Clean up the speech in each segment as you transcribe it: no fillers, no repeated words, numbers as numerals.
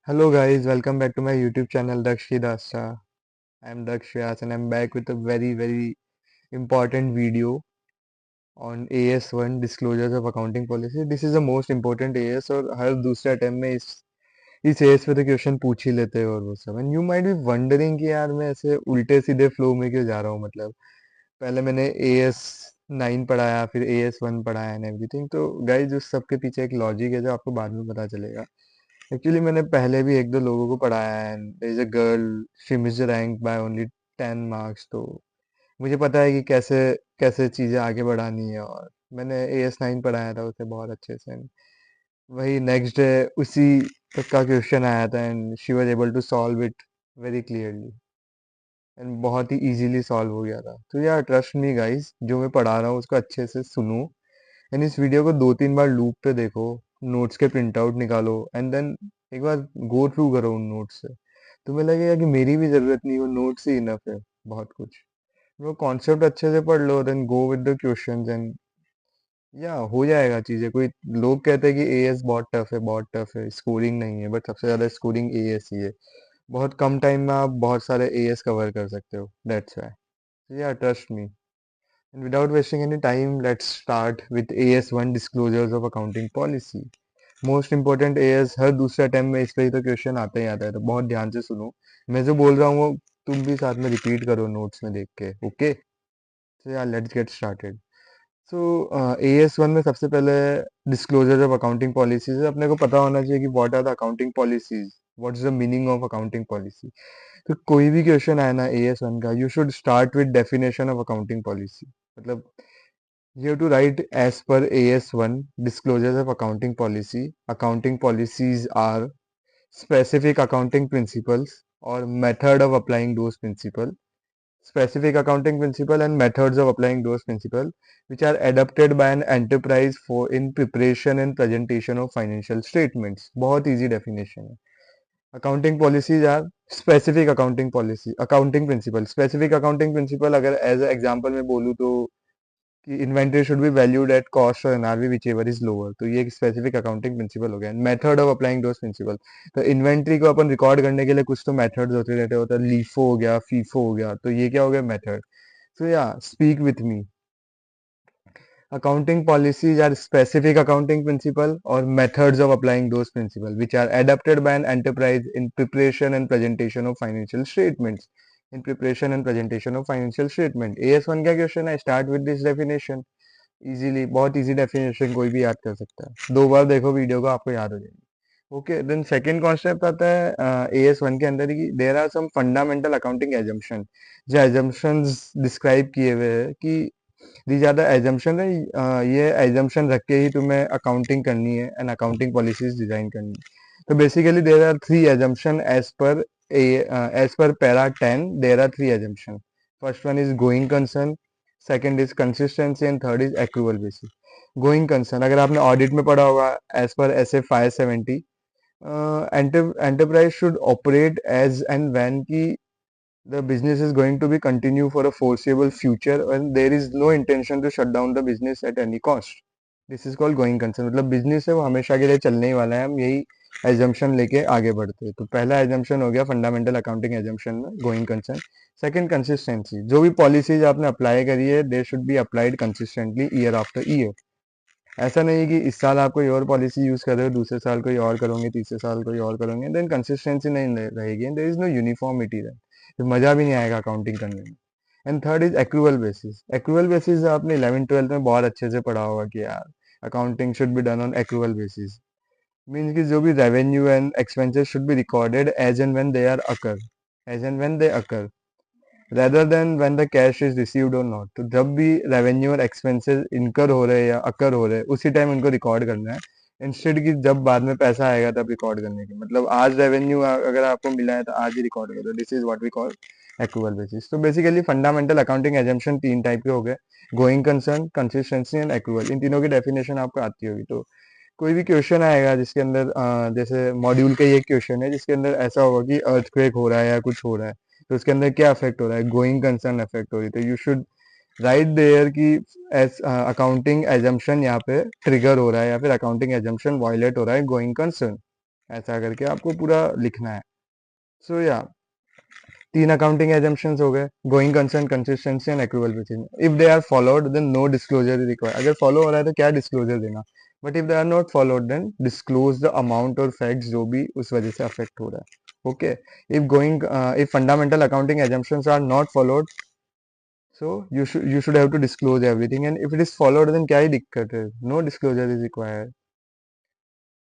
Hello guys, welcome back to my YouTube channel Dakshi Dasta. I am Daksh Vyas and I'm back with a very important video on AS1 Disclosures of Accounting Policy. This is the most important AS और हर दूसरे attempt में इस AS पे तो question पूछ ही लेते हैं और वो सब and you might be wondering कि यार मैं ऐसे उल्टे सीधे फ्लो में क्यों जा रहा हूँ मतलब पहले मैंने AS9 पढ़ाया फिर AS1 पढ़ाया एंड एवरीथिंग तो गाइज उस सब के पीछे एक लॉजिक है जो आपको बाद में पता चलेगा। एक्चुअली मैंने पहले भी एक दो लोगों को पढ़ाया है and there is a girl she missed rank by only 10 marks तो मुझे पता है कि कैसे कैसे चीज़ें आगे बढ़ानी है और मैंने AS9 पढ़ाया था उसे बहुत अच्छे से and वही नेक्स्ट डे उसी तक का क्वेश्चन आया था and she was able to solve it very clearly and बहुत ही इजीली सॉल्व हो गया था। तो यार ट्रस्ट मी गाइस, जो मैं पढ़ा रहा हूँ उसको अच्छे से सुनो एंड इस वीडियो को 2-3 बार लूप पे देखो, नोट्स के प्रिंट आउट निकालो एंड देन एक बार गो थ्रू करो उन नोट्स से। तुम्हें लगेगा कि मेरी भी जरूरत नहीं, वो नोट्स ही इनफ है बहुत कुछ। वो कॉन्सेप्ट अच्छे से पढ़ लो then go with the questions and या हो जाएगा चीजें। कोई लोग कहते हैं कि एएस बहुत टफ है, स्कोरिंग नहीं है, बट सबसे ज्यादा स्कोरिंग एएस ही है। बहुत कम टाइम में आप बहुत सारे एएस कवर कर सकते हो, दैट्स व्हाई या trust me. And without wasting any time, let's start with AS1 disclosures of accounting policy. Most important AS हर दूसरे अटेम्प्ट में इस पे ही तो क्वेश्चन आता ही आता है, तो बहुत ध्यान से सुनो। मैं जो बोल रहा हूँ वो तुम भी साथ में रिपीट करो नोट्स में देख के, ओके। तो यार let's get started. So AS1 में सबसे पहले डिस्क्लोजर ऑफ अकाउंटिंग पॉलिसीज है। अपने को पता होना चाहिए कि what are the accounting policies, what is the meaning of accounting policy. तो कोई भी क्वेश्चन आए ना AS1 का, you should start with definition of accounting policy. मतलब you have to write as per AS1 disclosures of accounting policy. Accounting policies are specific accounting principles or method of applying those principles. Specific accounting principle and methods of applying those principles which are adopted by an enterprise for in preparation and presentation of financial statements. बहुत easy definition है। Accounting policies are specific accounting policy, accounting principle। Specific accounting principle अगर as a example में बोलूँ तो कि inventory should be valued at cost और NRV whichever is lower, तो ये एक स्पेसिफिक अकाउंटिंग प्रिंसिपल हो गया। Method of applying those principle, तो इन्वेंट्री को अपन रिकॉर्ड करने के लिए कुछ तो मेथड्स होते रहते होता है, लीफो हो गया, फीफो हो गया, तो ये क्या हो गया मेथड। सो या speak with me. Accounting policies are specific accounting principle or methods of applying those principles which are adopted by an enterprise in preparation and presentation of financial statements. In preparation and presentation of financial statement. AS1 क्या question है? Start with this definition. Easily, बहुत easy definition कोई भी याद कर सकता है। 2 बार देखो वीडियो को, आपको याद हो जाएगी। ओके, देन सेकंड कॉन्सेप्ट आता है AS1 के अंदर ही there are some fundamental accounting assumption. जो एजम्पशंस डिस्क्राइब किए हुए हैं कि दी ज्यादा एजम्पशन है, ये एजम्पशन रख के ही तुम्हें अकाउंटिंग करनी है एंड अकाउंटिंग पॉलिसीज डिजाइन करनी है। तो basically there are 3 assumption as per para 10। There are 3 assumption. First one is going concern, second is consistency and third is accrual basis. Going concern अगर आपने ऑडिट में पढ़ा होगा, as per S A 570 enterprise should operate as and when की the business is going to be continue for a foreseeable future and there is no intention to shut down the business at any cost. This is called going concern। मतलब business है वो हमेशा के लिए चलने ही वाला है, हम यही एजम्पशन लेके आगे बढ़ते हैं। तो पहला एजम्पशन हो गया फंडामेंटल अकाउंटिंग एजम्पशन में गोइंग कंसर्न। सेकंड कंसिस्टेंसी, जो भी पॉलिसीज आपने अप्लाई करी है they should be applied consistently year after year. ऐसा नहीं है कि इस साल आप कोई और पॉलिसी यूज कर रहे हो, दूसरे साल कोई और करोगे, तीसरे साल कोई और करोगे, देन कंसिस्टेंसी नहीं रहेगी and there is no uniformity, then फिर मजा भी नहीं आएगा अकाउंटिंग करने में। And third is accrual basis. Accrual basis आपने 11th 12th में बहुत अच्छे से पढ़ा होगा कि यार accounting should be done on accrual basis. Means कि जो भी revenue and expenses should be recorded as and when they are occur, as and when they occur rather than when the cash is received or not। तो जब भी revenue और expenses इनकर हो रहे हैं या अकर हो रहे हैं उसी टाइम उनको रिकॉर्ड करना है, इंस्टेड कि जब बाद में पैसा आएगा तब रिकॉर्ड करने की। मतलब आज रेवेन्यू अगर आपको मिला है तो आज ही रिकॉर्ड करो, this is what we call accrual basis. तो basically fundamental accounting assumption 3 type के हो गए, going concern, consistency and accrual. इन तीनों की डेफिनेशन आपको आती होगी। तो कोई भी क्वेश्चन आएगा जिसके अंदर जैसे मॉड्यूल का ये क्वेश्चन है जिसके अंदर ऐसा होगा कि अर्थक्वेक हो रहा है या कुछ हो रहा है, तो उसके अंदर क्या अफेक्ट हो रहा है, गोइंग कंसर्न अफेक्ट हो रही है, तो यू शुड राइट देयर कि एस अकाउंटिंग एजम्पशन यहाँ पे ट्रिगर हो रहा है या फिर अकाउंटिंग एजम्पशन वायलेट हो रहा है गोइंग कंसर्न। ऐसा करके आपको पूरा लिखना है। सो या 3 अकाउंटिंग एजम्पशंस हो गए, going concern, consistency and accrual precision. If they are followed then no disclosure is required. अगर फॉलो हो रहा है तो क्या डिस्क्लोजर देना, but if they are not followed then disclose the amount और फैक्ट्स जो भी उस वजह से अफेक्ट हो रहा है। Okay, if fundamental accounting assumptions are not followed, so you should have to disclose everything, and if it is followed then क्या ही दिक्कत है, no disclosure is required।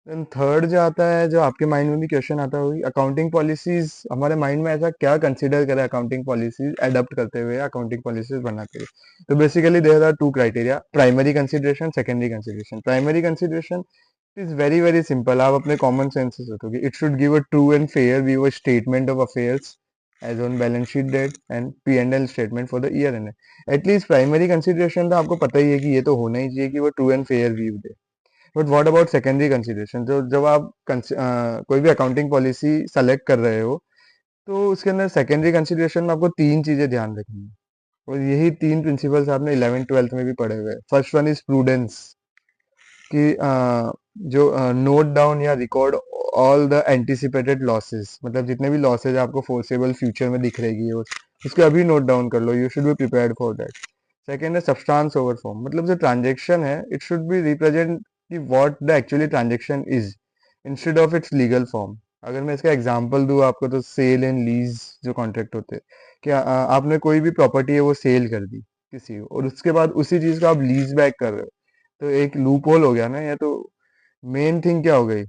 Then third जो आता है, जो आपके माइंड में भी क्वेश्चन आता होगी, अकाउंटिंग पॉलिसीज हमारे माइंड में ऐसा क्या कंसीडर करें अकाउंटिंग पॉलिसीज एडप्ट करते हुए, अकाउंटिंग पॉलिसीज बनाते हुए। तो basically there are two criteria, primary consideration, secondary consideration. Primary consideration is very very simple, आप अपने कॉमन सेंस से सोचोगे, it should give a true and fair view, a statement of affairs as on balance sheet date and P&L statement for the year end. At least primary consideration तो आपको पता ही है कि ये तो होना ही चाहिए कि वो true and fair view they. But what about secondary consideration, जो जब आप कोई भी अकाउंटिंग पॉलिसी सेलेक्ट कर रहे हो, तो उसके अंदर सेकेंडरी कंसीडरेशन में आपको तीन चीजें ध्यान रखनी है, और यही तीन प्रिंसिपल्स आपने 11th 12th में भी पढ़े हुए हैं। फर्स्ट वन इज प्रूडेंस, कि जो नोट डाउन या record all the anticipated losses, मतलब जितने भी लॉसेज आपको फोर्सेबल फ्यूचर में दिख रहेगी उसके अभी नोट डाउन कर लो, you should be prepared for that. Second है सब्सटेंस ओवर फॉर्म, मतलब जो ट्रांजेक्शन है इट शुड बी रिप्रेजेंट कि what the actually transaction is instead of its legal form. अगर मैं इसका एग्जांपल दूं आपको, तो सेल एंड लीज जो कॉन्ट्रैक्ट होते हैं, कि आपने कोई भी प्रॉपर्टी है वो सेल कर दी किसी को, और उसके बाद उसी चीज को आप लीज बैक कर रहे हो, तो एक लूप होल हो गया ना। या तो मेन थिंग क्या हो गई,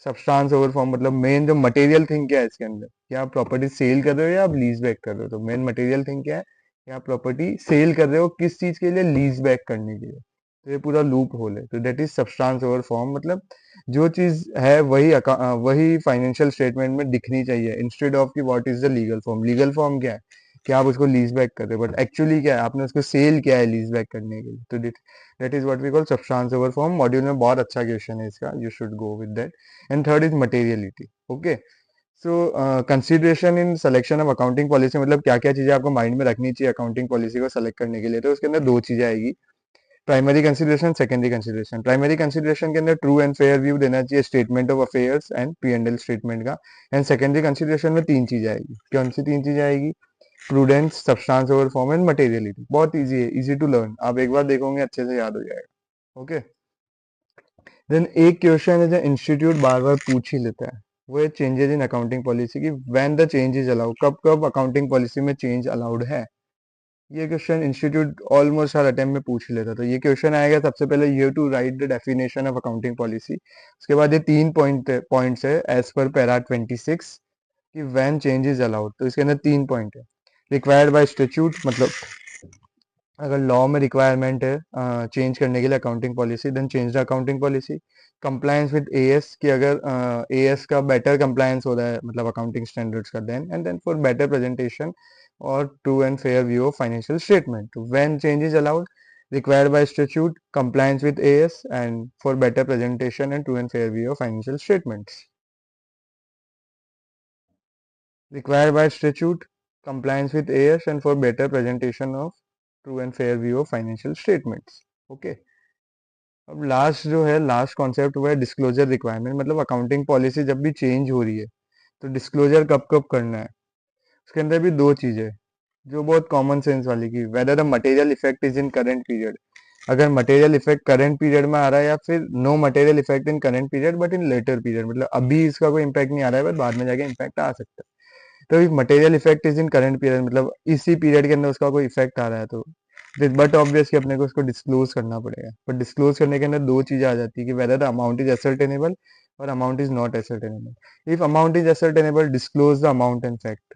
सब्सटेंस ओवर फॉर्म, मतलब मेन जो मटेरियल थिंग क्या है इसके अंदर, कि आप प्रॉपर्टी सेल कर रहे हो या आप लीज बैक कर रहे हो। तो मेन मटेरियल थिंग क्या है, कि आप प्रॉपर्टी सेल कर रहे हो किस चीज के लिए, लीज बैक करने के लिए। तो ये पूरा लूप होल है, तो that is substance over form, मतलब जो चीज है वही वही फाइनेंशियल स्टेटमेंट में दिखनी चाहिए, इंस्टेड ऑफ कि what is the legal form. Legal form क्या है कि आप उसको लीज बैक कर रहे हो, बट एक्चुअली क्या है, आपने उसको सेल किया है लीज बैक करने के लिए। तो that is what we call substance over form. Module में बहुत अच्छा क्वेश्चन है इसका, you should go with that. And third is materiality. Okay, so consideration in selection of accounting policy, मतलब क्या क्या चीजें आपको माइंड में रखनी चाहिए अकाउंटिंग पॉलिसी को सेलेक्ट करने के लिए। तो उसके अंदर दो चीजें आएगी, primary consideration, secondary consideration. Primary consideration के अंदर ट्रू एंड फेयर व्यू देना चाहिए, statement of affairs and P&L statement का। एंड सेकेंडरी कंसिडरेशन में तीन चीजें आएगी, कौन सी तीन चीजें आएगी, prudence, substance over form and materiality. बहुत इजी है, इजी टू लर्न, आप एक बार देखोगे अच्छे से याद हो जाएगा। ओके, देन एक क्वेश्चन है जो इंस्टीट्यूट बार बार पूछ ही लेता है, वो है चेंजेस इन अकाउंटिंग पॉलिसी की, when the change is allowed, कब कब अकाउंटिंग पॉलिसी में चेंज अलाउड है। ये क्वेश्चन इंस्टीट्यूट ऑलमोस्ट हर अटेम्प्ट में पूछ ही लेता। तो ये क्वेश्चन आएगा, सबसे पहले you have to write the definition of accounting policy. उसके बाद ये तीन पॉइंट्स है एज पर पैरा 26, कि व्हेन चेंज इज अलाउड। तो इसके अंदर तीन पॉइंट है, रिक्वायर्ड बाय स्टेच्यूट, मतलब अगर लॉ में रिक्वायरमेंट है चेंज करने के लिए accounting policy, then change the accounting policy. Compliance with AS, कि अगर एएस का बेटर कंप्लायंस हो रहा है, मतलब अकाउंटिंग स्टैंडर्ड्स का, then and then for better presentation और true and fair view of financial statement. When change is allowed, required by statute, compliance with AS and for better presentation and true and fair view of financial statements. Required by statute, compliance with AS and for better presentation of true and fair view of financial statements. Okay. अब last जो है, last concept वो है disclosure requirement, मतलब accounting policy जब भी change हो रही है तो डिस्क्लोजर कब कब करना है। उसके अंदर भी दो चीजें जो बहुत कॉमन सेंस वाली की, whether the material effect is in current period, अगर मटेरियल इफेक्ट करंट पीरियड में आ रहा है, या फिर no material effect in current period but in later period, मतलब अभी इसका कोई इम्पैक्ट नहीं आ रहा है बट बाद में जाके इम्पैक्ट आ सकता है। तो if material effect is in current period, मतलब इसी पीरियड के अंदर उसका कोई इफेक्ट आ रहा है, तो बट ऑब्वियसली अपने को उसको डिस्क्लोज करना पड़ेगा। बट डिस्क्लोज करने के अंदर दो चीजें आ जाती है, कि whether the amount is ascertainable और amount is not ascertainable. If amount is ascertainable, disclose the amount and fact,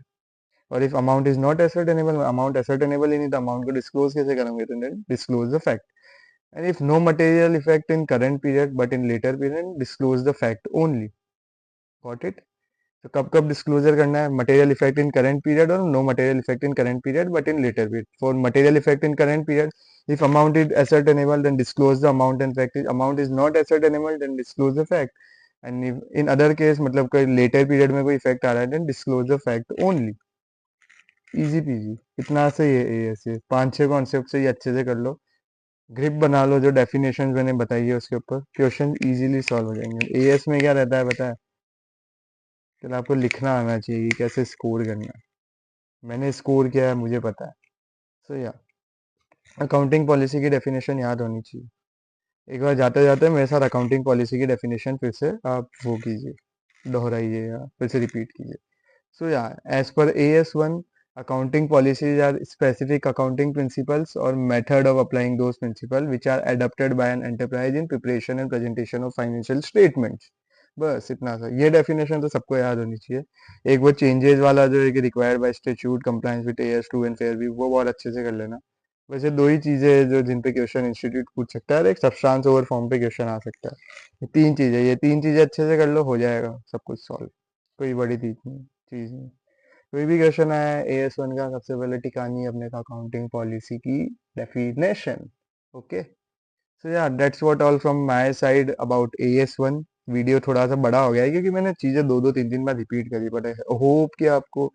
और if amount is not ascertainable, amount ascertainable ही नहीं, तो अमाउंट को डिस्क्लोज कैसे करेंगे, तो disclose the fact. And if no material effect in current period but in later period, disclose the fact only. Got it. तो कब कब डिस्क्लोजर करना है, material effect in current period और no material effect in current period but in later period. For material effect in current period, if amount is ascertainable then disclose the amount and fact, is amount is not ascertainable then disclose the fact, and if in other case मतलब कोई letter period में कोई effect आ रहा है then disclose the fact only। Easy PG, इतना से ये ऐसे पांच छह कॉन्सेप्ट से ये अच्छे से कर लो, ग्रिप बना लो, जो डेफिनेशन मैंने बताई है उसके ऊपर क्वेश्चन इजीली सॉल्व हो जाएंगे। एएस में क्या रहता है पता है, चलो आपको लिखना आना चाहिए कि कैसे स्कोर करना है। मैंने स्कोर किया है, मुझे पता है। सो या अकाउंटिंग पॉलिसी की डेफिनेशन याद होनी चाहिए। एक बार जाते जाते मेरे साथ अकाउंटिंग पॉलिसी की डेफिनेशन फिर से आप वो कीजिए, दोहराइए या फिर से रिपीट कीजिए। So yeah, as per AS1, accounting policies are specific accounting principles or method of applying those principles which are adopted by an enterprise in preparation and presentation of financial statements. बस इतना सा, ये definition तो सबको याद होनी चाहिए। एक वो चेंजेस वाला जो है कि required by statute compliance with AS2 and fair view, वो बहुत अच्छे से कर लेना। वैसे दो ही चीजें हैं जो जिन पे क्वेश्चन इंस्टीट्यूट पूछ सकता है और एक सब्सटेंस ओवर फॉर्म पे क्वेश्चन आ सकता है। ये तीन चीजें, ये तीन चीजें अच्छे से कर लो, हो जाएगा सब कुछ सॉल्व। कोई बड़ी चीज नहीं। कोई भी क्वेश्चन आया AS1 का, सबसे पहले टिकानी अपने का अकाउंटिंग पॉलिसी की डेफिनेशन। ओके, सो या that's what all from my side about AS1। Video थोड़ा सा बड़ा हो गया है क्योंकि मैंने चीजें दो दो तीन तीन बार रिपीट करी, बट आई होप कि आपको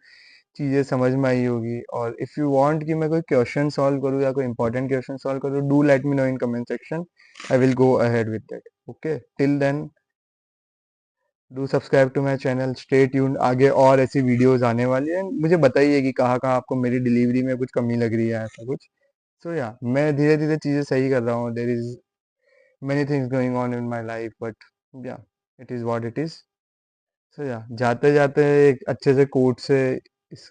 चीजें समझ में आई होगी। और इफ यू वांट कि मैं कोई क्वेश्चन सॉल्व करूँ या कोई इंपॉर्टेंट क्वेश्चन सॉल्व करूँ, do let me know in comment section. I will go ahead with that. Okay, till then do subscribe to my channel, stay tuned, आगे और ऐसी वीडियोस आने वाली है। मुझे बताइए कि कहाँ कहाँ आपको मेरी डिलीवरी में कुछ कमी लग रही है, ऐसा कुछ। सो या मैं धीरे धीरे चीज़ें सही कर रहा हूँ। There is many things going on in my life, but yeah, it is what it is. So yeah, जाते जाते एक अच्छे से कोट से इस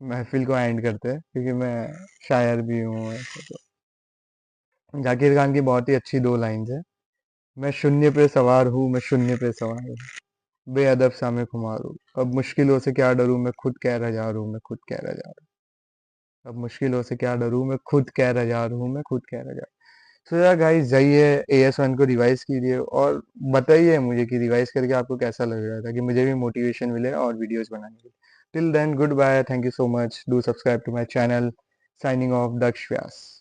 महफिल को एंड करते हैं क्योंकि मैं शायर भी हूँ ऐसे तो। जाकिर खान की बहुत ही अच्छी दो लाइंस है। मैं शून्य पे सवार हूँ, मैं शून्य पे सवार हूँ, बेअदब सा मैं खुमार हूँ, अब मुश्किलों से क्या डरूं, मैं खुद कह रहा हूँ, मैं खुद कह रहा हूँ। अब मुश्किलों से क्या डरूं, मैं खुद कह रहा हूँ, मैं खुद कह रहा हूँ। सो यार गाइस, जाइए AS1 को रिवाइज कीजिए और बताइए मुझे कि रिवाइज करके आपको कैसा लग रहा है, ताकि मुझे भी मोटिवेशन मिले और वीडियोस बनाने के लिए। Till then, good bye, thank you so much, do subscribe to my channel. Signing off, Daksh Vyas.